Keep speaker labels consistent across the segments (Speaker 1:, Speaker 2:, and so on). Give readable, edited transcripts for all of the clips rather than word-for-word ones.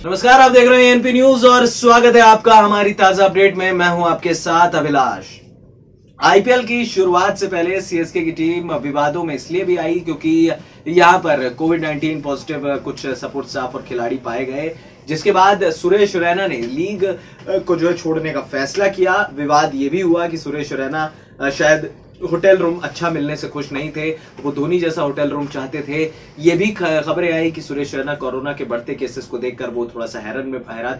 Speaker 1: नमस्कार, आप देख रहे हैं एनपी न्यूज और स्वागत है आपका हमारी ताजा अपडेट में। मैं हूं आपके साथ अभिलाष। आईपीएल की शुरुआत से पहले सीएसके की टीम विवादों में इसलिए भी आई क्योंकि यहां पर कोविड-19 पॉजिटिव कुछ सपोर्ट स्टाफ और खिलाड़ी पाए गए, जिसके बाद सुरेश रैना ने लीग को जो है छोड़ने का फैसला किया। विवाद ये भी हुआ कि सुरेश रैना शायद होटल रूम अच्छा मिलने से खुश नहीं थे, वो धोनी जैसा होटल रूम चाहते थे। ये भी खबरें आई कि सुरेश रैना कोरोना के बढ़ते केसेस को देखकर वो थोड़ा सा हैरत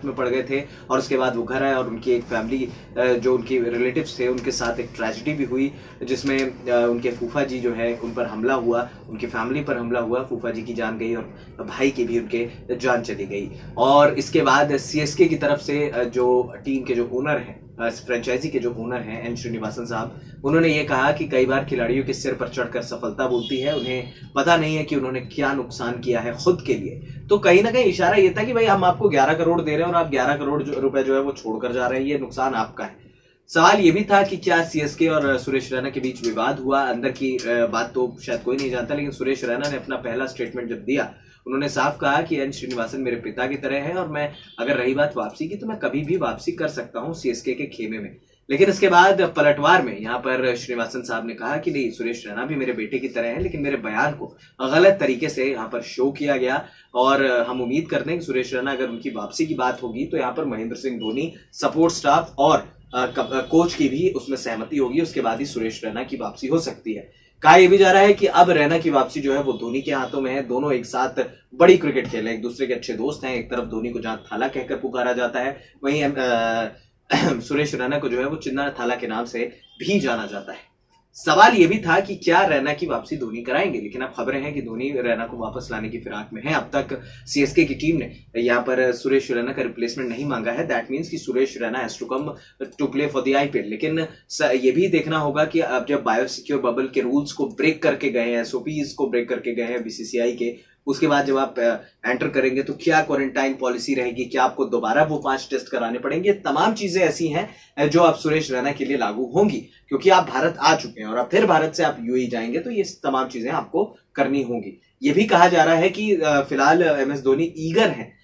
Speaker 1: में पड़ गए थे और उसके बाद वो घर आए और उनकी एक फैमिली जो उनकी रिलेटिव्स थे उनके साथ एक ट्रेजेडी भी हुई, जिसमें उनके फूफा जी जो है उन पर हमला हुआ, उनकी फैमिली पर हमला हुआ, फूफा जी की जान गई और भाई की भी उनके जान चली गई। और इसके बाद सीएसके की तरफ से जो टीम के जो ओनर हैं, फ्रेंचाइजी के जो ओनर हैं एन श्रीनिवासन साहब, उन्होंने ये कहा कि कई बार खिलाड़ियों के सिर पर चढ़कर सफलता बोलती है, उन्हें पता नहीं है कि उन्होंने क्या नुकसान किया है खुद के लिए। तो कहीं ना कहीं इशारा ये था कि भाई हम आपको 11 करोड़ दे रहे हैं और आप 11 करोड़ रुपए जो है वो छोड़कर जा रहे हैं, ये नुकसान आपका है। सवाल ये भी था कि क्या सीएसके और सुरेश रैना के बीच विवाद हुआ, अंदर की बात तो शायद कोई नहीं जानता, लेकिन सुरेश रैना ने अपना पहला स्टेटमेंट जब दिया, उन्होंने साफ कहा कि एन श्रीनिवासन मेरे पिता की तरह है और मैं, अगर रही बात वापसी की, तो मैं कभी भी वापसी कर सकता हूं सीएसके के खेमे में। लेकिन इसके बाद पलटवार में यहाँ पर श्रीनिवासन साहब ने कहा कि नहीं, सुरेश रैना भी मेरे बेटे की तरह है, लेकिन मेरे बयान को गलत तरीके से यहाँ पर शो किया गया और हम उम्मीद करते हैं कि सुरेश रैना, अगर उनकी वापसी की बात होगी तो यहाँ पर महेंद्र सिंह धोनी, सपोर्ट स्टाफ और कोच की भी उसमें सहमति होगी, उसके बाद ही सुरेश रैना की वापसी हो सकती है। कहा यह भी जा रहा है कि अब रैना की वापसी जो है वो धोनी के हाथों में है। दोनों एक साथ बड़ी क्रिकेट खेल रहे हैं, एक दूसरे के अच्छे दोस्त हैं। एक तरफ धोनी को जहां थाला कहकर पुकारा जाता है, वहीं सुरेश रैना को जो है वो चिन्ना थाला के नाम से भी जाना जाता है। सवाल ये भी था कि क्या रैना की वापसी धोनी कराएंगे, लेकिन अब खबरें हैं कि धोनी रैना को वापस लाने की फिराक में है। अब तक सीएसके की टीम ने यहाँ पर सुरेश रैना का रिप्लेसमेंट नहीं मांगा है। दैट मींस कि Suresh Raina has to come to play for the IPL. लेकिन ये भी देखना होगा कि अब जब बायोसिक्योर बबल के रूल्स को ब्रेक करके गए हैं, एसओपीज को ब्रेक करके गए हैं बीसीसीआई के, उसके बाद जब आप एंटर करेंगे तो क्या क्वारंटाइन पॉलिसी रहेगी, क्या आपको दोबारा वो 5 टेस्ट कराने पड़ेंगे। तमाम चीजें ऐसी हैं जो आप सुरेश रैना के लिए लागू होंगी, क्योंकि आप भारत आ चुके हैं और आप फिर भारत से आप यूएई जाएंगे, तो ये तमाम चीजें आपको करनी होंगी। ये भी कहा जा रहा है कि फिलहाल एमएस धोनी ईगर हैं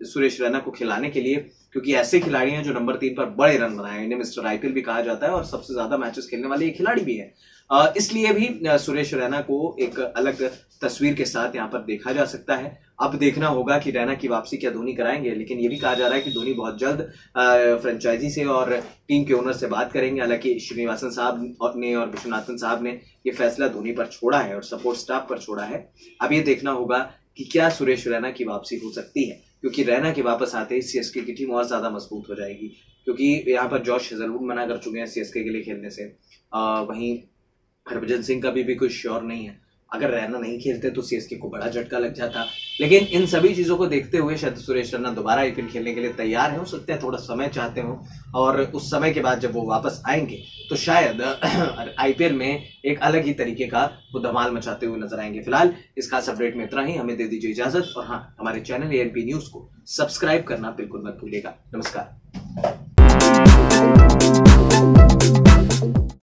Speaker 1: सुरेश रैना को खिलाने के लिए, क्योंकि ऐसे खिलाड़ी हैं जो नंबर 3 पर बड़े रन बनाए, इन्हें मिस्टर आईपीएल भी कहा जाता है और सबसे ज्यादा मैचेस खेलने वाले ये खिलाड़ी भी है। इसलिए भी सुरेश रैना को एक अलग तस्वीर के साथ यहाँ पर देखा जा सकता है। अब देखना होगा कि रैना की वापसी क्या धोनी कराएंगे, लेकिन ये भी कहा जा रहा है कि धोनी बहुत जल्द फ्रेंचाइजी से और टीम के ओनर से बात करेंगे। हालांकि श्रीनिवासन साहब ने और विश्वनाथन साहब ने ये फैसला धोनी पर छोड़ा है और सपोर्ट स्टाफ पर छोड़ा है। अब ये देखना होगा कि क्या सुरेश रैना की वापसी हो सकती है, क्योंकि रैना के वापस आते ही सीएसके की टीम और ज्यादा मजबूत हो जाएगी, क्योंकि यहाँ पर जॉश हेजलवुड मना कर चुके हैं सीएसके के लिए खेलने से। वहीं हरभजन सिंह का भी कुछ श्योर नहीं है। अगर रैना नहीं खेलते तो सीएसके को बड़ा झटका लग जाता, लेकिन इन सभी चीजों को देखते हुए शायद सुरेश रैना दोबारा आईपीएल खेलने के लिए तैयार है। हो सकता है थोड़ा समय चाहते हो और उस समय के बाद जब वो वापस आएंगे तो शायद आईपीएल में एक अलग ही तरीके का वो धमाल मचाते हुए नजर आएंगे। फिलहाल इस खास अपडेट में इतना ही, हमें दे दीजिए इजाजत और हाँ, हमारे चैनल एएनपी न्यूज को सब्सक्राइब करना बिल्कुल मत भूलिएगा। नमस्कार।